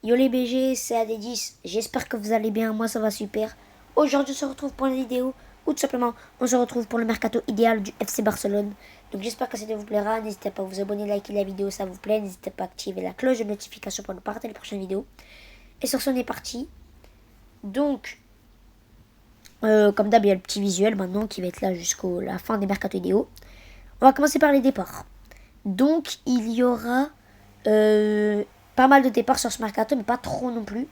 Yo les BG, c'est AD10, j'espère que vous allez bien, moi ça va super. Aujourd'hui on se retrouve pour une vidéo, ou tout simplement on se retrouve pour le mercato idéal du FC Barcelone. Donc j'espère que ça vous plaira, n'hésitez pas à vous abonner, liker la vidéo, ça vous plaît, n'hésitez pas à activer la cloche de notification pour ne pas rater les prochaines vidéos. Et sur ce on est parti. Donc, comme d'hab il y a le petit visuel maintenant qui va être là jusqu'à la fin des mercato idéaux. On va commencer par les départs. Donc il y aura pas mal de départs sur ce mercato, mais pas trop non plus.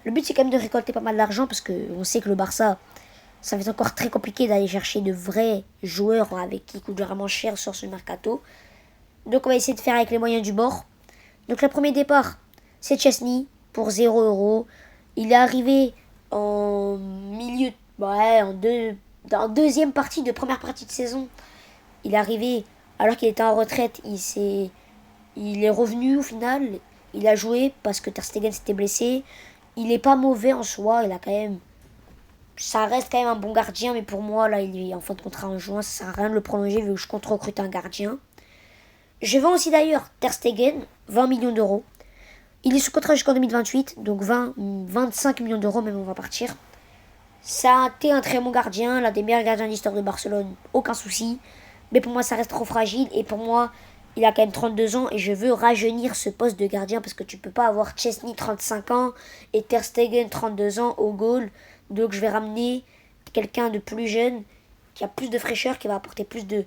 Le but c'est quand même de récolter pas mal d'argent parce que on sait que le Barça, ça va être encore très compliqué d'aller chercher de vrais joueurs avec qui coûtent vraiment cher sur ce mercato. Donc on va essayer de faire avec les moyens du bord. Donc le premier départ, c'est Chesney pour 0 €. Il est arrivé en milieu, en deuxième partie de première partie de saison. Il est arrivé alors qu'il était en retraite. Il est revenu au final. Il a joué parce que Ter Stegen s'était blessé. Il est pas mauvais en soi. Il a quand même, ça reste quand même un bon gardien, mais pour moi là, il est en fin de contrat en juin. Ça sert à rien de le prolonger vu que je compte recruter un gardien. Je vends aussi d'ailleurs Ter Stegen, 20 millions d'euros. Il est sous contrat jusqu'en 2028, donc 25 millions d'euros même on va partir. Ça a été un très bon gardien, l'un des meilleurs gardiens de l'histoire de Barcelone, aucun souci. Mais pour moi ça reste trop fragile et pour moi il a quand même 32 ans et je veux rajeunir ce poste de gardien parce que tu peux pas avoir Chesney 35 ans et Ter Stegen 32 ans au goal. Donc je vais ramener quelqu'un de plus jeune qui a plus de fraîcheur, qui va apporter plus de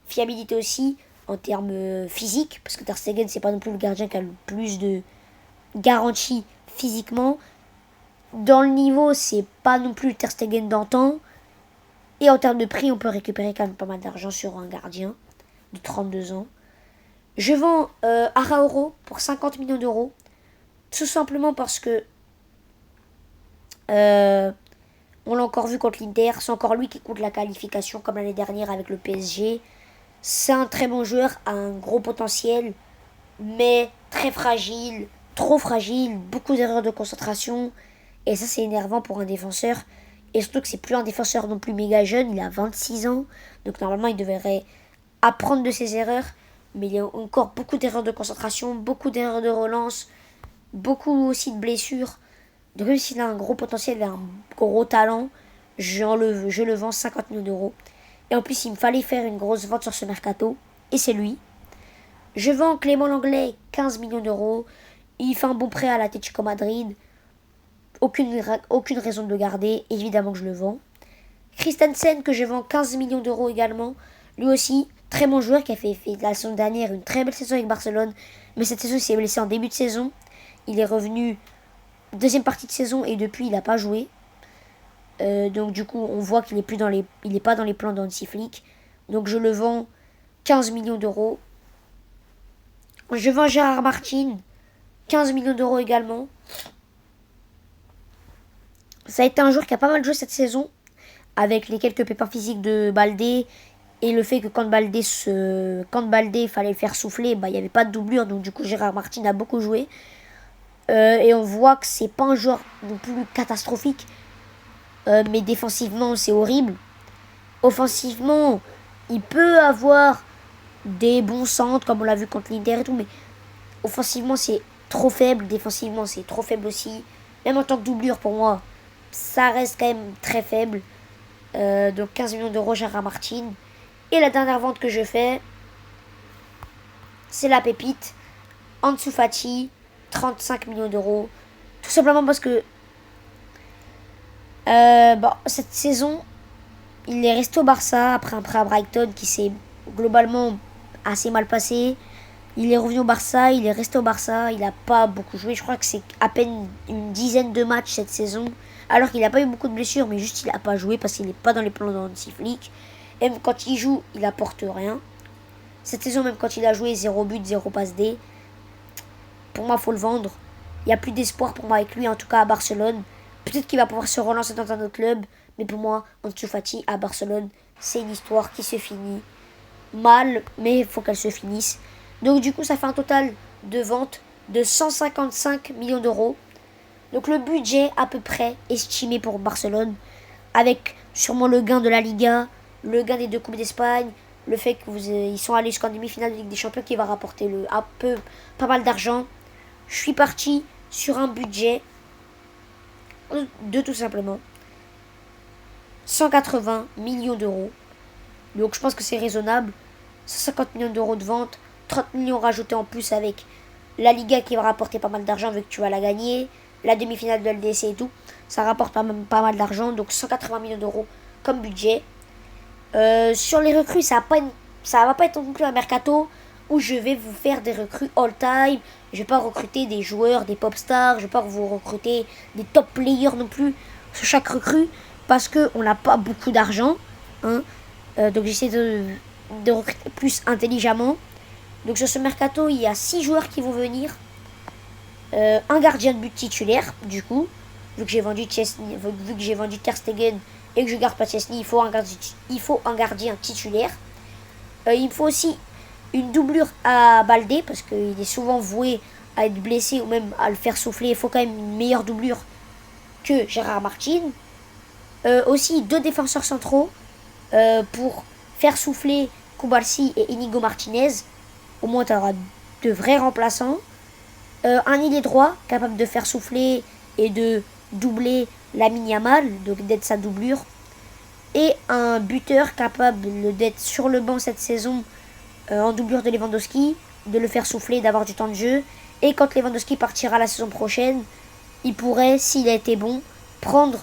fiabilité aussi en termes physiques parce que Ter Stegen c'est pas non plus le gardien qui a le plus de garantie physiquement. Dans le niveau, c'est pas non plus le Ter Stegen d'antan. Et en termes de prix, on peut récupérer quand même pas mal d'argent sur un gardien de 32 ans. Je vends Arauro pour 50 millions d'euros. Tout simplement parce que on l'a encore vu contre l'Inter. C'est encore lui qui coûte la qualification comme l'année dernière avec le PSG. C'est un très bon joueur, a un gros potentiel, mais très fragile, trop fragile, beaucoup d'erreurs de concentration. Et ça, c'est énervant pour un défenseur. Et surtout que c'est plus un défenseur non plus méga jeune, il a 26 ans. Donc normalement, il devrait apprendre de ses erreurs. Mais il y a encore beaucoup d'erreurs de concentration, beaucoup d'erreurs de relance, beaucoup aussi de blessures. Donc même s'il a un gros potentiel et un gros talent, je le vends 50 millions d'euros. Et en plus, il me fallait faire une grosse vente sur ce mercato. Et c'est lui. Je vends Clément Langlais 15 millions d'euros. Il fait un bon prêt à l'Atlético Madrid. Aucune raison de le garder. Évidemment que je le vends. Christensen que je vends 15 millions d'euros également. Lui aussi, très bon joueur qui a fait la saison dernière une très belle saison avec Barcelone. Mais cette saison, il s'est blessé en début de saison. Il est revenu deuxième partie de saison et depuis, il n'a pas joué. Donc du coup, on voit qu'il n'est pas dans les plans d'Hansi Flick. Donc je le vends 15 millions d'euros. Je vends Gérard Martin 15 millions d'euros également. Ça a été un joueur qui a pas mal joué cette saison avec les quelques pépins physiques de Baldé et le fait que quand Baldé fallait le faire souffler, il n'y avait pas de doublure, donc du coup Gérard Martin a beaucoup joué. Et on voit que c'est pas un joueur non plus catastrophique, mais défensivement c'est horrible. Offensivement, il peut avoir des bons centres comme on l'a vu contre l'Inter et tout, mais offensivement c'est trop faible, défensivement c'est trop faible aussi. Même en tant que doublure pour moi, ça reste quand même très faible. Donc 15 millions d'euros Gérard Martin. Et la dernière vente que je fais, c'est la pépite Ansu Fati, 35 millions d'euros. Tout simplement parce que cette saison, il est resté au Barça après un prêt à Brighton qui s'est globalement assez mal passé. Il est revenu au Barça, il est resté au Barça, il n'a pas beaucoup joué. Je crois que c'est à peine une dizaine de matchs cette saison. Alors qu'il n'a pas eu beaucoup de blessures, mais juste il n'a pas joué parce qu'il n'est pas dans les plans d'Hansi Flick. Et même quand il joue, il apporte rien. Cette saison, même quand il a joué, 0 but, 0 passe D. Pour moi, il faut le vendre. Il n'y a plus d'espoir pour moi avec lui, en tout cas à Barcelone. Peut-être qu'il va pouvoir se relancer dans un autre club. Mais pour moi, Ansu Fati à Barcelone, c'est une histoire qui se finit mal, mais il faut qu'elle se finisse. Donc du coup, ça fait un total de vente de 155 millions d'euros. Donc le budget à peu près estimé pour Barcelone, avec sûrement le gain de la Liga, le gain des deux Coupes d'Espagne, le fait qu'ils sont allés jusqu'en demi-finale de Ligue des Champions qui va rapporter pas mal d'argent. Je suis parti sur un budget de tout simplement 180 millions d'euros. Donc je pense que c'est raisonnable. 150 millions d'euros de vente, 30 millions rajoutés en plus avec la Liga qui va rapporter pas mal d'argent vu que tu vas la gagner, la demi-finale de LDC et tout. Ça rapporte pas mal d'argent, donc 180 millions d'euros comme budget. Sur les recrues, ça va pas être non plus un mercato où je vais vous faire des recrues all-time. Je vais pas recruter des joueurs, des pop stars. Je vais pas vous recruter des top players non plus sur chaque recrue parce qu'on n'a pas beaucoup d'argent. Hein. Donc j'essaie de recruter plus intelligemment. Donc sur ce mercato, il y a 6 joueurs qui vont venir. Un gardien de but titulaire, du coup. Vu que j'ai vendu Chesney, vu que j'ai vendu Ter Stegen et que je garde pas Chesney, il faut un gardien titulaire. Il me faut aussi une doublure à Baldé parce qu'il est souvent voué à être blessé ou même à le faire souffler. Il faut quand même une meilleure doublure que Gérard Martin. Aussi 2 défenseurs centraux pour faire souffler Koubarsi et Inigo Martinez. Au moins tu auras de vrais remplaçants. Un ailier droit capable de faire souffler et de doubler Lamine Yamal, donc d'être sa doublure. Et un buteur capable d'être sur le banc cette saison en doublure de Lewandowski, de le faire souffler, d'avoir du temps de jeu. Et quand Lewandowski partira la saison prochaine, il pourrait, s'il a été bon, prendre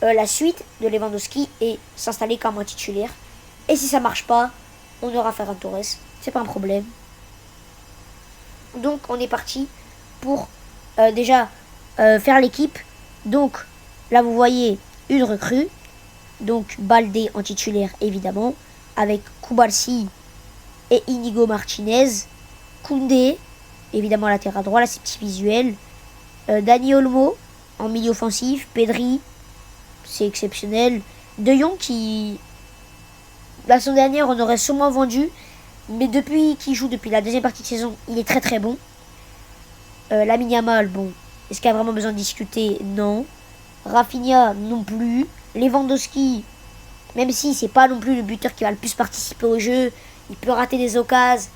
la suite de Lewandowski et s'installer comme un titulaire. Et si ça marche pas, on aura Ferran Torres, c'est pas un problème. Donc on est parti pour déjà faire l'équipe. Donc là vous voyez une recrue. Donc Baldé en titulaire évidemment. Avec Koubarsi et Inigo Martinez. Koundé, évidemment latéral droit, là c'est petit visuel. Dani Olmo en milieu offensif. Pedri, c'est exceptionnel. De Jong qui, la saison dernière on aurait sûrement vendu. Mais depuis qu'il joue depuis la deuxième partie de saison, il est très très bon. Lamine Yamal, bon, est-ce qu'il y a vraiment besoin de discuter? Non. Rafinha, non plus. Lewandowski, même si c'est pas non plus le buteur qui va le plus participer au jeu, il peut rater des occasions,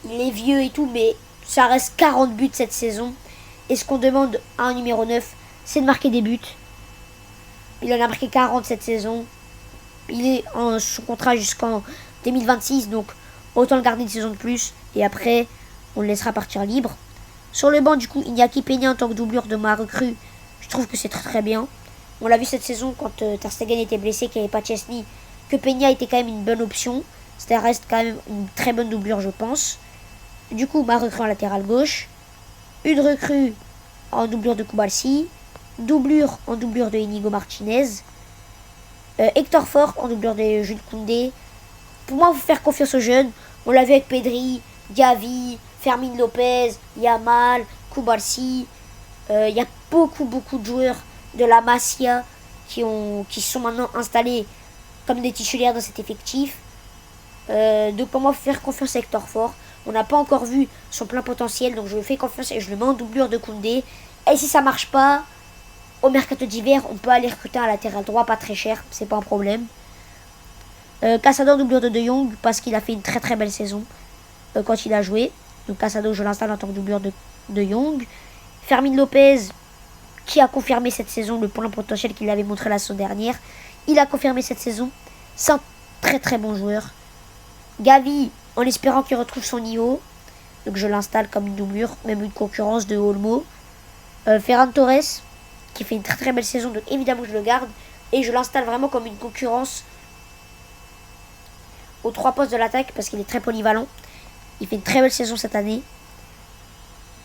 il est vieux et tout, mais ça reste 40 buts cette saison. Et ce qu'on demande à un numéro 9, c'est de marquer des buts. Il en a marqué 40 cette saison. Il est en sous contrat jusqu'en 2026, donc autant le garder une saison de plus. Et après, on le laissera partir libre. Sur le banc, du coup, Iñaki Peña en tant que doublure de ma recrue, je trouve que c'est très très bien. On l'a vu cette saison quand Ter Stegen était blessé, qu'il n'y avait pas Chesney, que Peña était quand même une bonne option. Ça reste quand même une très bonne doublure, je pense. Du coup, ma recrue en latéral gauche. Une recrue en doublure de Koubarsi. Doublure en doublure de Inigo Martinez. Hector Fort en doublure de Jules Koundé. Pour moi, il faut faire confiance aux jeunes. On l'a vu avec Pedri, Gavi, Fermin Lopez, Yamal, Koubarsi. Il y a beaucoup de joueurs de la Masia qui sont maintenant installés comme des titulaires dans cet effectif. Donc pour moi, il faut faire confiance à Hector Fort. On n'a pas encore vu son plein potentiel, donc je lui fais confiance et je le mets en doublure de Koundé. Et si ça marche pas, au mercato d'hiver, on peut aller recruter un latéral droit pas très cher, c'est pas un problème. Casado en doublure de Jong parce qu'il a fait une très très belle saison quand il a joué. Donc Casado, je l'installe en tant que doublure de Jong. Fermin Lopez, qui a confirmé cette saison le plein potentiel qu'il avait montré la saison dernière. Il a confirmé cette saison. C'est un très très bon joueur. Gavi, en espérant qu'il retrouve son niveau. Donc je l'installe comme une doublure, même une concurrence de Olmo. Ferran Torres, qui fait une très très belle saison, donc évidemment je le garde. Et je l'installe vraiment comme une concurrence aux 3 postes de l'attaque parce qu'il est très polyvalent. Il fait une très belle saison cette année.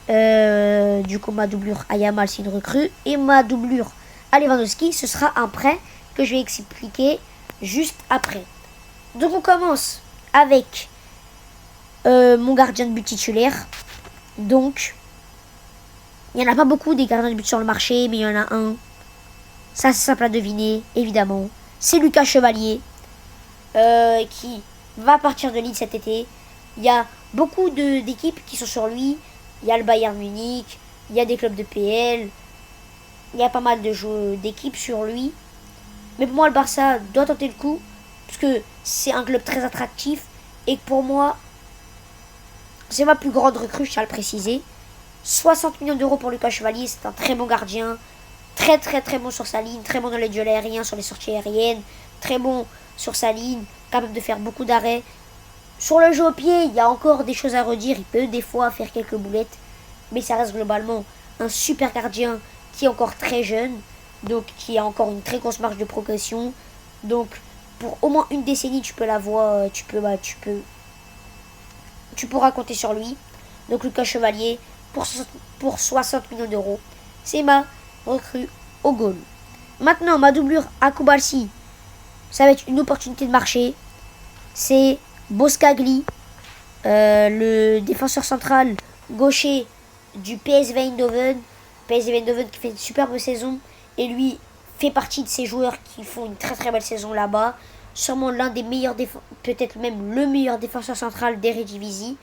Du coup, ma doublure à Yamal, c'est une recrue. Et ma doublure à Lewandowski, ce sera un prêt que je vais expliquer juste après. Donc, on commence avec mon gardien de but titulaire. Donc, il n'y en a pas beaucoup des gardiens de but sur le marché, mais il y en a un. Ça, c'est simple à deviner, évidemment. C'est Lucas Chevalier, qui va partir de Lille cet été. Il y a beaucoup d'équipes qui sont sur lui. Il y a le Bayern Munich, il y a des clubs de PL, il y a pas mal de jeux d'équipes sur lui. Mais pour moi, le Barça doit tenter le coup, parce que c'est un club très attractif, et que pour moi, c'est ma plus grande recrue, je tiens à le préciser. 60 millions d'euros pour Lucas Chevalier, c'est un très bon gardien. Très très très bon sur sa ligne, très bon dans les duels aériens, sur les sorties aériennes. Très bon sur sa ligne, capable de faire beaucoup d'arrêts. Sur le jeu au pied, il y a encore des choses à redire. Il peut des fois faire quelques boulettes. Mais ça reste globalement un super gardien qui est encore très jeune. Donc qui a encore une très grosse marge de progression. Donc pour au moins une décennie, tu peux l'avoir. Tu pourras compter sur lui. Donc Lucas Chevalier pour 60 millions d'euros. C'est ma recrue au goal. Maintenant, ma doublure à Koubalsi, ça va être une opportunité de marché. C'est Boskagli, le défenseur central gaucher du PSV Eindhoven. PSV Eindhoven qui fait une superbe saison. Et lui fait partie de ces joueurs qui font une très très belle saison là-bas. Sûrement l'un des meilleurs peut-être même le meilleur défenseur central d'Eredivisie.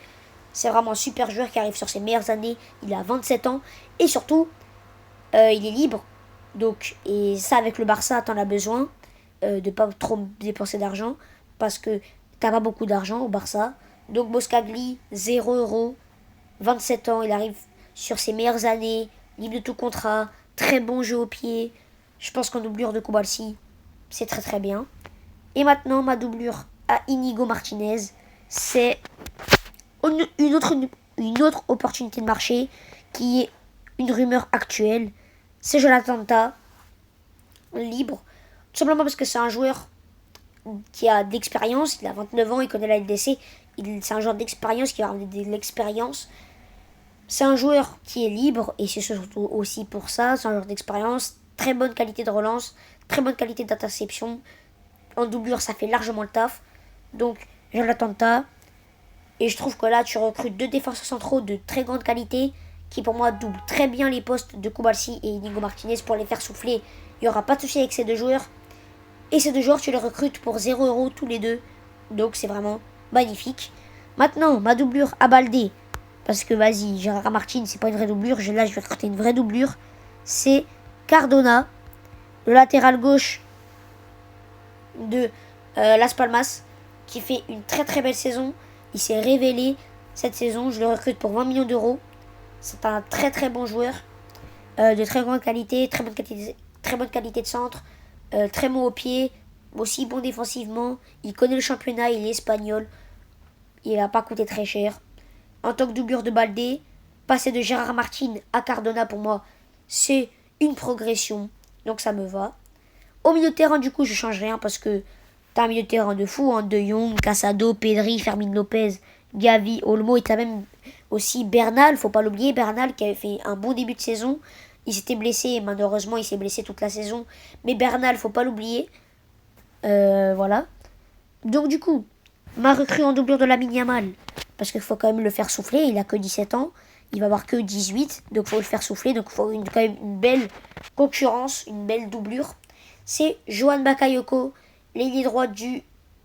C'est vraiment un super joueur qui arrive sur ses meilleures années. Il a 27 ans. Et surtout, il est libre. Donc, et ça, avec le Barça, t'en as besoin de pas trop dépenser d'argent. Parce que t'as pas beaucoup d'argent au Barça. Donc, Boskagli, 0 €, 27 ans. Il arrive sur ses meilleures années. Libre de tout contrat. Très bon jeu au pied. Je pense qu'en doublure de Koubalsi, c'est très très bien. Et maintenant, ma doublure à Inigo Martinez, c'est une autre opportunité de marché qui est une rumeur actuelle. C'est Jonathan Tah, libre. Tout simplement parce que c'est un joueur qui a de l'expérience. Il a 29 ans, il connaît la LDC. C'est un joueur d'expérience qui va ramener de l'expérience. C'est un joueur qui est libre et c'est surtout aussi pour ça. C'est un joueur d'expérience. Très bonne qualité de relance, très bonne qualité d'interception. En doublure, ça fait largement le taf. Donc, Jonathan Tah. Et je trouve que là, tu recrutes deux défenseurs centraux de très grande qualité qui, pour moi, doublent très bien les postes de Koubalsi et Inigo Martinez pour les faire souffler. Il n'y aura pas de souci avec ces deux joueurs. Et ces deux joueurs, tu les recrutes pour 0 € tous les deux. Donc, c'est vraiment magnifique. Maintenant, ma doublure à Baldé. Parce que, vas-y, Gérard Martin, c'est pas une vraie doublure. Là, je vais recruter une vraie doublure. C'est Cardona, le latéral gauche de Las Palmas, qui fait une très très belle saison. Il s'est révélé cette saison. Je le recrute pour 20 millions d'euros. C'est un très très bon joueur. De très grande qualité. Très bonne qualité de centre. Très bon au pied. Aussi bon défensivement. Il connaît le championnat. Il est espagnol. Il n'a pas coûté très cher. En tant que doublure de Baldé, passer de Gérard Martin à Cardona, pour moi, c'est une progression. Donc ça me va. Au milieu de terrain, du coup, je change rien parce que t'as un milieu de terrain de fou. Hein, De Jong, Casado, Pedri, Fermin Lopez, Gavi, Olmo. Et t'as même aussi Bernal. Faut pas l'oublier. Bernal qui avait fait un bon début de saison. Il s'était blessé. Et malheureusement, il s'est blessé toute la saison. Mais Bernal, faut pas l'oublier. Voilà. Donc du coup, ma recrue en doublure de Lamine Yamal. Parce qu'il faut quand même le faire souffler. Il a que 17 ans. Il va avoir que 18. Donc il faut le faire souffler. Donc il faut quand même une belle concurrence. Une belle doublure. C'est Johan Bakayoko, l'ailier droit du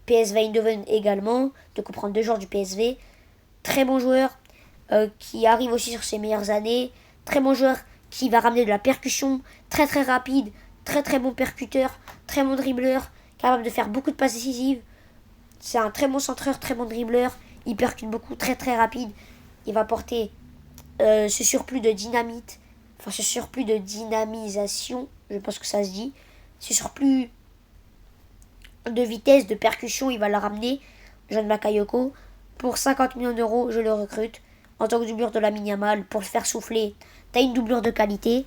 PSV Eindhoven également. De comprendre deux joueurs du PSV. Très bon joueur. Qui arrive aussi sur ses meilleures années. Très bon joueur qui va ramener de la percussion. Très très rapide. Très très bon percuteur. Très bon dribbleur. Capable de faire beaucoup de passes décisives. C'est un très bon centreur, très bon dribbleur. Il percute beaucoup, très très rapide. Il va porter ce surplus de dynamite. Enfin, ce surplus de dynamisation. Je pense que ça se dit. Ce surplus de vitesse, de percussion, il va la ramener. John Bakayoko. Pour 50 millions d'euros, je le recrute. En tant que doublure de Lamine Yamal. Pour le faire souffler, t'as une doublure de qualité.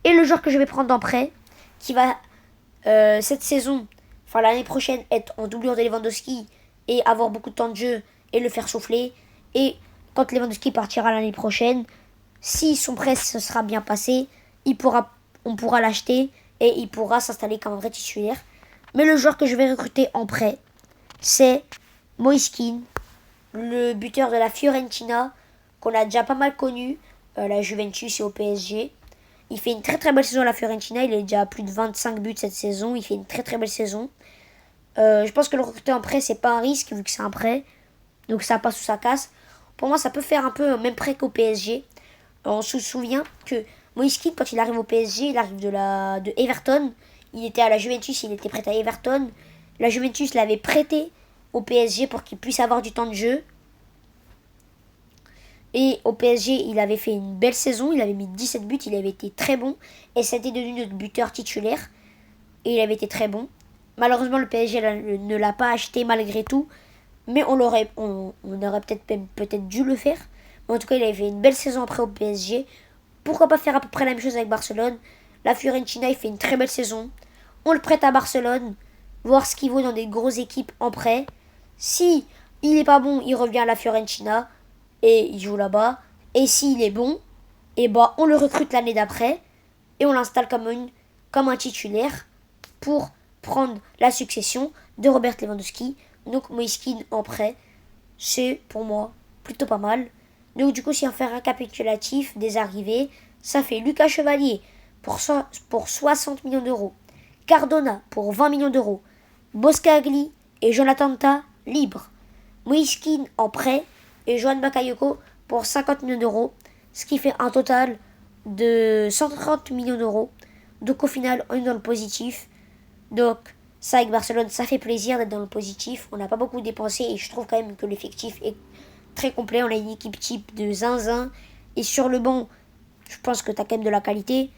Et le joueur que je vais prendre en prêt, qui va cette saison, enfin l'année prochaine, être en doublure de Lewandowski et avoir beaucoup de temps de jeu et le faire souffler. Et quand Lewandowski partira l'année prochaine, si son prêt se sera bien passé, on pourra l'acheter et il pourra s'installer comme un vrai titulaire. Mais le joueur que je vais recruter en prêt, c'est Moise Kean, le buteur de la Fiorentina, qu'on a déjà pas mal connu, la Juventus et au PSG. Il fait une très très belle saison à la Fiorentina, il est déjà à plus de 25 buts cette saison, il fait une très très belle saison. Je pense que le recruter en prêt, c'est pas un risque vu que c'est un prêt. Donc ça passe ou ça casse. Pour moi, ça peut faire un peu même prêt qu'au PSG. On se souvient que Moise Kean, quand il arrive au PSG, il arrive de Everton. Il était à la Juventus, il était prêt à Everton. La Juventus l'avait prêté au PSG pour qu'il puisse avoir du temps de jeu. Et au PSG, il avait fait une belle saison, il avait mis 17 buts, il avait été très bon. Et c'était devenu notre buteur titulaire. Et il avait été très bon. Malheureusement, le PSG ne l'a pas acheté malgré tout. Mais on aurait peut-être dû le faire. Mais en tout cas, il avait fait une belle saison après au PSG. Pourquoi pas faire à peu près la même chose avec Barcelone? La Fiorentina, il fait une très belle saison. On le prête à Barcelone. Voir ce qu'il vaut dans des grosses équipes en prêt. Si il n'est pas bon, il revient à la Fiorentina. Et il joue là-bas. Et s'il est bon, et bah on le recrute l'année d'après. Et on l'installe comme un titulaire pour prendre la succession de Robert Lewandowski. Donc Moïskine en prêt, c'est pour moi plutôt pas mal. Donc du coup, si on fait un récapitulatif des arrivées, ça fait Lucas Chevalier pour 60 millions d'euros, Cardona pour 20 millions d'euros, Boscagli et Jonathan Ta libres, Moïskine en prêt et Johan Bakayoko pour 50 millions d'euros, ce qui fait un total de 130 millions d'euros. Donc au final, on est dans le positif. Donc ça avec Barcelone, ça fait plaisir d'être dans le positif. On n'a pas beaucoup dépensé et je trouve quand même que l'effectif est très complet. On a une équipe type de zinzin. Et sur le banc, je pense que tu as quand même de la qualité.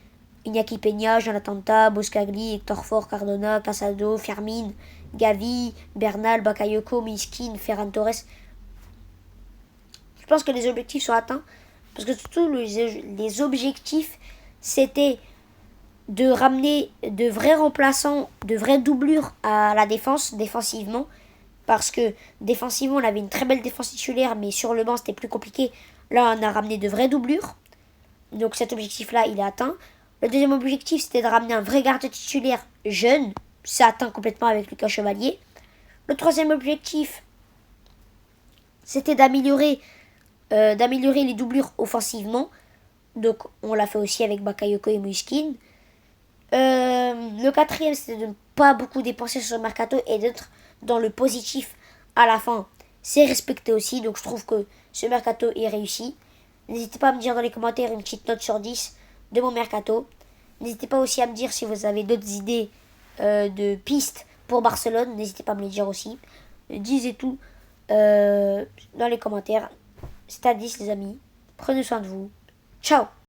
Iñaki Peña, Jonathan Ta, Boscagli, Hector Fort, Cardona, Casado, Fermin, Gavi, Bernal, Bakayoko, Miskin, Ferran Torres. Je pense que les objectifs sont atteints. Parce que surtout les objectifs, c'était de ramener de vrais remplaçants, de vraies doublures à la défense, défensivement. Parce que défensivement, on avait une très belle défense titulaire, mais sur le banc, c'était plus compliqué. Là, on a ramené de vraies doublures. Donc cet objectif-là, il est atteint. Le deuxième objectif, c'était de ramener un vrai gardien titulaire jeune. C'est atteint complètement avec Lucas Chevalier. Le troisième objectif, c'était d'améliorer les doublures offensivement. Donc on l'a fait aussi avec Bakayoko et Muiskin. Le quatrième, c'était de ne pas beaucoup dépenser sur le mercato et d'être dans le positif à la fin. C'est respecté aussi, donc je trouve que ce mercato est réussi. N'hésitez pas à me dire dans les commentaires une petite note sur 10 de mon mercato. N'hésitez pas aussi à me dire si vous avez d'autres idées de pistes pour Barcelone. N'hésitez pas à me les dire aussi. Disez tout dans les commentaires. C'est à 10 les amis. Prenez soin de vous. Ciao.